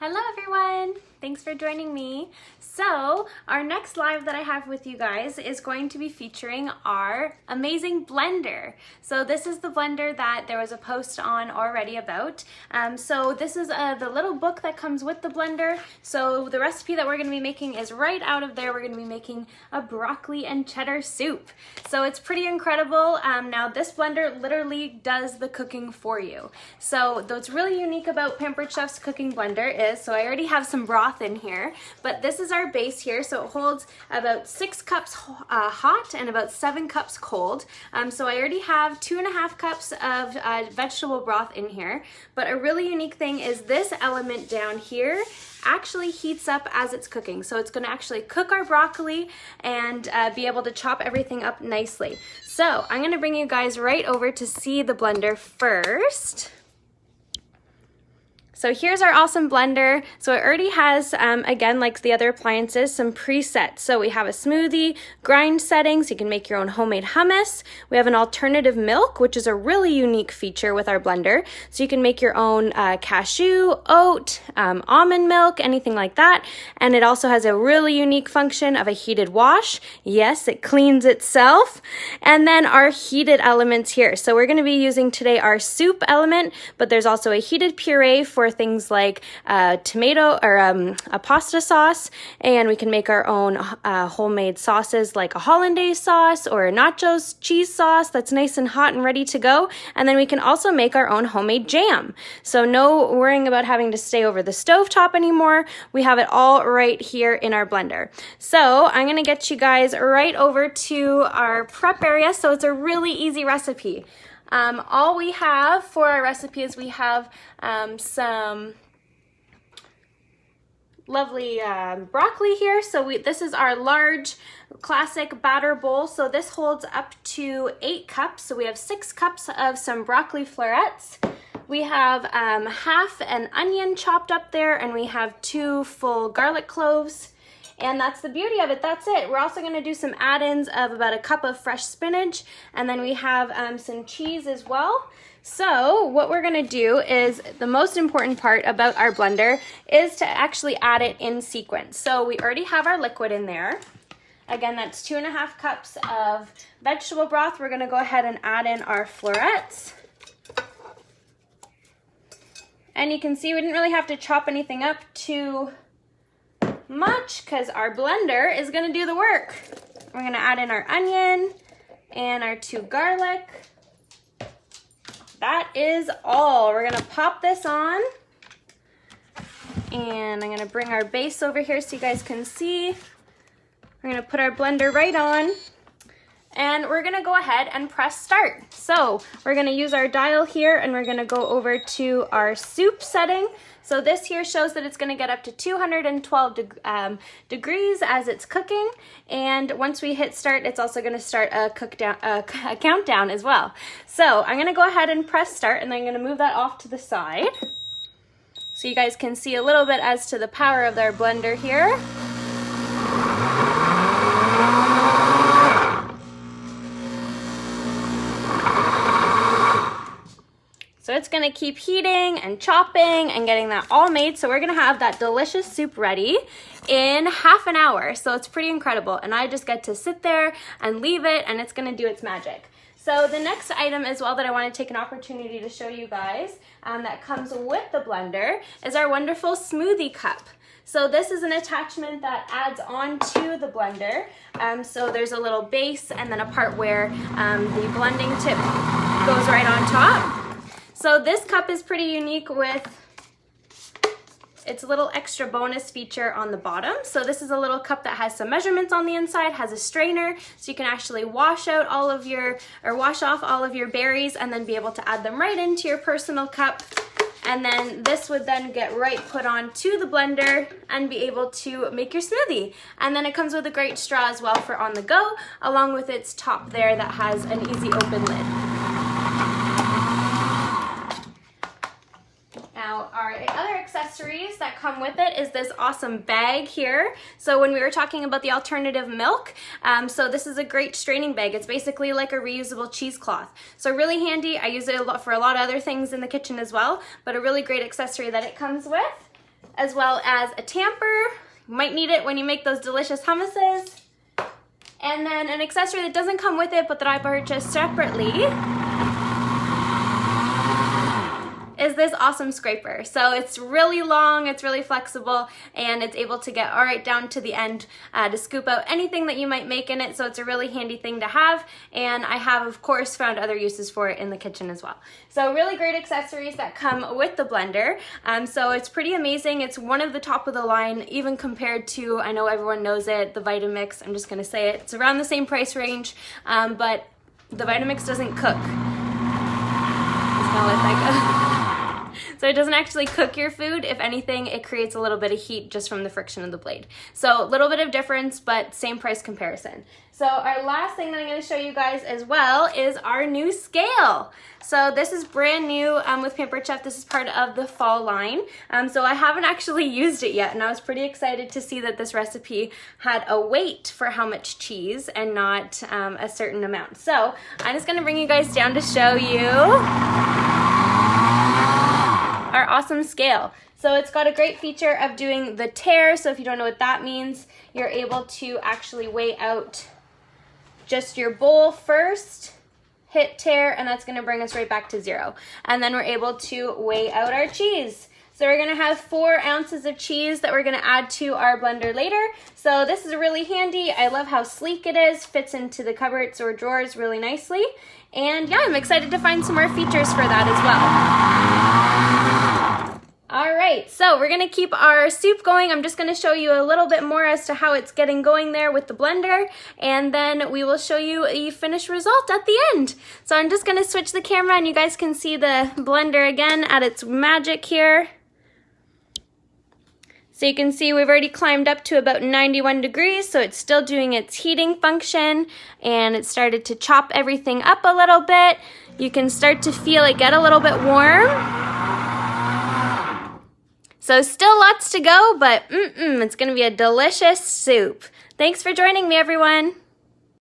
Hello everyone! Thanks for joining me. So our next live that I have with you guys is going to be featuring our amazing blender. So this is the blender that there was a post on already about. So this is the little book that comes with the blender. So the recipe that we're going to be making is right out of there. We're going to be making a broccoli and cheddar soup. So it's pretty incredible. Now this blender literally does the cooking for you. So what's really unique about Pampered Chef's cooking blender is, so I already have some broth in here, but this is our base here. So it holds about 6 cups hot and about 7 cups cold. So I already have 2.5 cups of vegetable broth in here. But a really unique thing is this element down here actually heats up as it's cooking. So it's going to actually cook our broccoli and be able to chop everything up nicely. So I'm going to bring you guys right over to see the blender first. So here's our awesome blender. So it already has, again, like the other appliances, some presets. So we have a smoothie, grind settings, you can make your own homemade hummus. We have an alternative milk, which is a really unique feature with our blender. So you can make your own cashew, oat, almond milk, anything like that. And it also has a really unique function of a heated wash. Yes, it cleans itself. And then our heated elements here. So we're gonna be using today our soup element, but there's also a heated puree for things like tomato or a pasta sauce, and we can make our own homemade sauces like a hollandaise sauce or a nachos cheese sauce that's nice and hot and ready to go. And then we can also make our own homemade jam. So no worrying about having to stay over the stovetop anymore. We have it all right here in our blender. So I'm gonna get you guys right over to our prep area. So it's a really easy recipe. All we have for our recipe is we have some lovely broccoli here. So this is our large classic batter bowl. So this holds up to 8 cups. So we have 6 cups of some broccoli florets. We have half an onion chopped up there, and we have 2 full garlic cloves. And that's the beauty of it. That's it. We're also going to do some add-ins of about a cup of fresh spinach, and then we have some cheese as well. So what we're going to do is, the most important part about our blender is to actually add it in sequence. So we already have our liquid in there. Again, that's 2.5 cups of vegetable broth. We're going to go ahead and add in our florets. And you can see we didn't really have to chop anything up too much because our blender is going to do the work. We're going to add in our onion and our 2 garlic. That is all. We're going to pop this on, and I'm going to bring our base over here so you guys can see. We're going to put our blender right on, and we're going to go ahead and press start. So we're going to use our dial here, and we're going to go over to our soup setting. So this here shows that it's going to get up to 212 degrees as it's cooking. And once we hit start, it's also going to start a countdown as well. So I'm going to go ahead and press start, and then I'm going to move that off to the side so you guys can see a little bit as to the power of our blender here. So it's gonna keep heating and chopping and getting that all made. So we're gonna have that delicious soup ready in half an hour. So it's pretty incredible. And I just get to sit there and leave it, and it's gonna do its magic. So the next item as well that I wanna take an opportunity to show you guys that comes with the blender is our wonderful smoothie cup. So this is an attachment that adds on to the blender. So there's a little base and then a part where the blending tip goes right on top. So this cup is pretty unique with its little extra bonus feature on the bottom. So this is a little cup that has some measurements on the inside, has a strainer, so you can actually wash off all of your berries and then be able to add them right into your personal cup. And then this would then get right put on to the blender and be able to make your smoothie. And then it comes with a great straw as well for on the go, along with its top there that has an easy open lid. Now, our other accessories that come with it is this awesome bag here. So when we were talking about the alternative milk, so this is a great straining bag. It's basically like a reusable cheesecloth. So really handy. I use it a lot for a lot of other things in the kitchen as well, but a really great accessory that it comes with. as well as a tamper. You might need it when you make those delicious hummuses. And then an accessory that doesn't come with it, but that I purchased separately, is this awesome scraper. So it's really long, it's really flexible, and it's able to get all right down to the end to scoop out anything that you might make in it. So it's a really handy thing to have, and I have of course found other uses for it in the kitchen as well. So really great accessories that come with the blender. So it's pretty amazing. It's one of the top of the line, even compared to, I know everyone knows it, the Vitamix. I'm just gonna say it, it's around the same price range, but the Vitamix doesn't cook. Just gonna let that go. So it doesn't actually cook your food. If anything, it creates a little bit of heat just from the friction of the blade. So a little bit of difference, but same price comparison. So our last thing that I'm going to show you guys as well is our new scale. So this is brand new with Pampered Chef. This is part of the fall line. So I haven't actually used it yet, and I was pretty excited to see that this recipe had a weight for how much cheese and not a certain amount. So I'm just going to bring you guys down to show you our awesome scale. So it's got a great feature of doing the tare. So if you don't know what that means, you're able to actually weigh out just your bowl first, hit tare, and that's gonna bring us right back to 0. And then we're able to weigh out our cheese. So we're gonna have 4 ounces of cheese that we're gonna add to our blender later. So this is really handy. I love how sleek it is, fits into the cupboards or drawers really nicely. And yeah, I'm excited to find some more features for that as well. All right, so we're gonna keep our soup going. I'm just gonna show you a little bit more as to how it's getting going there with the blender, and then we will show you a finished result at the end. So I'm just gonna switch the camera and you guys can see the blender again at its magic here. So you can see we've already climbed up to about 91 degrees, so it's still doing its heating function, and it started to chop everything up a little bit. You can start to feel it get a little bit warm. So still lots to go, but it's gonna be a delicious soup. Thanks for joining me, everyone.